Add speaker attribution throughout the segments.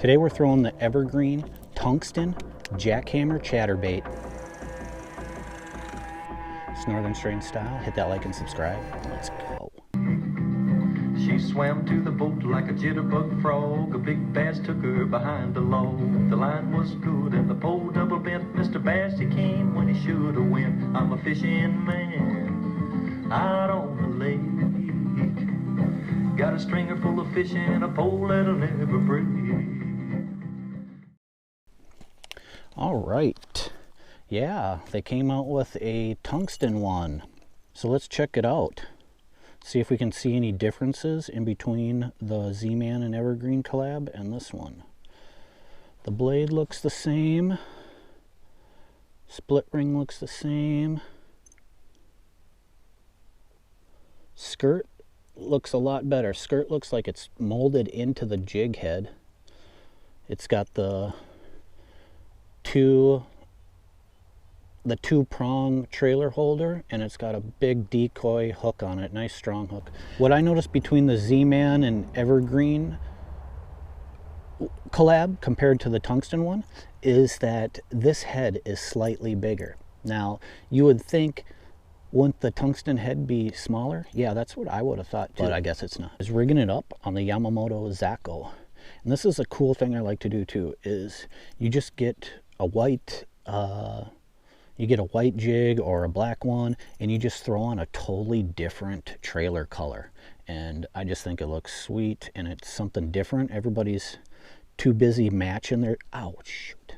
Speaker 1: Today we're throwing the Evergreen Tungsten Jackhammer Chatterbait. It's Northern Strain style. Hit that like and subscribe. Let's go.
Speaker 2: She swam to the boat like a jitterbug frog. A big bass took her behind the log. The line was good and the pole double bent. Mr. Bass, he came when he should have went. I'm a fishing man out on the lake. Got a stringer full of fish and a pole that'll never break.
Speaker 1: All right. Yeah, they came out with a tungsten one. So let's check it out. See if we can see any differences in between the Z-Man and Evergreen collab and this one. The blade looks the same. Split ring looks the same. Skirt looks a lot better. Skirt looks like it's molded into the jig head. It's got the two-prong trailer holder, and it's got a big decoy hook on it, nice strong hook. What I noticed between the Z-Man and Evergreen collab compared to the tungsten one is that this head is slightly bigger. Now, you would think, wouldn't the tungsten head be smaller? Yeah, that's what I would have thought too, but I guess it's not. I was rigging it up on the YAMAMOTO ZACO. And this is a cool thing I like to do too, is you just get a white jig or a black one, and you just throw on a totally different trailer color. And I just think it looks sweet, and it's something different. Everybody's too busy matching their, oh shoot,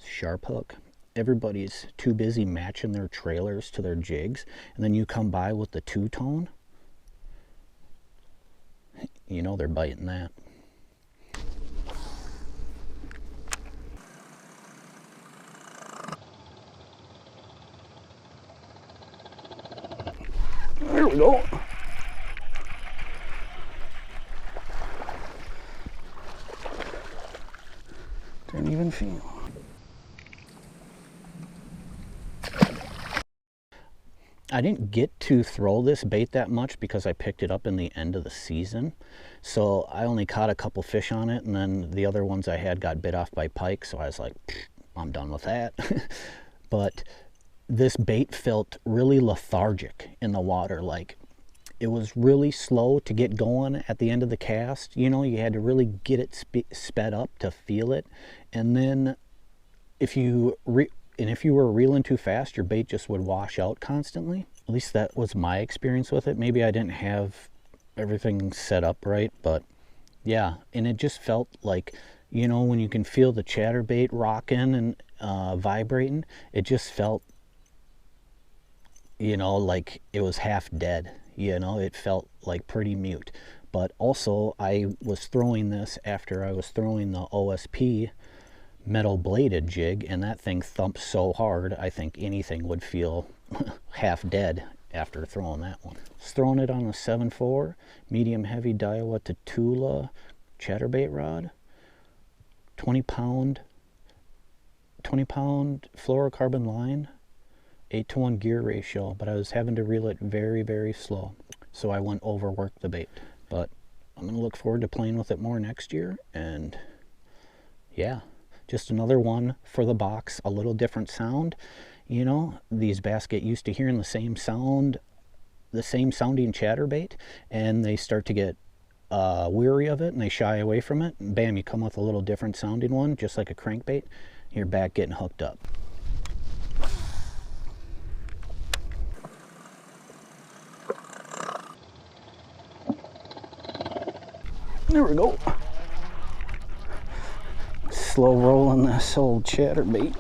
Speaker 1: sharp hook. Everybody's too busy matching their trailers to their jigs, and then you come by with the two-tone, you know they're biting that. There we go. Didn't even feel. I didn't get to throw this bait that much because I picked it up in the end of the season. So I only caught a couple fish on it, and then the other ones I had got bit off by pike, so I was like, I'm done with that. But this bait felt really lethargic in the water. Like, it was really slow to get going at the end of the cast. You know, you had to really get it sped up to feel it. And then if you were reeling too fast, your bait just would wash out constantly. At least that was my experience with it. Maybe I didn't have everything set up right, but yeah. And it just felt like, you know, when you can feel the chatterbait rocking and vibrating, it just felt, you know, like it was half dead. You know, it felt like pretty mute. But also, I was throwing this after I was throwing the OSP metal bladed jig, and that thing thumps so hard, I think anything would feel half dead after throwing that one. Just throwing it on a 7.4 medium heavy Daiwa Tatula chatterbait rod, 20 pound fluorocarbon line, 8-to-1 gear ratio, but I was having to reel it very, very slow, so I went overworked the bait. But I'm gonna look forward to playing with it more next year, and yeah, just another one for the box, a little different sound. You know, these bass get used to hearing the same sound, the same sounding chatterbait, and they start to get weary of it, and they shy away from it, and bam, you come with a little different sounding one, just like a crankbait, you're back getting hooked up. There we go. Slow rolling this old chatterbait.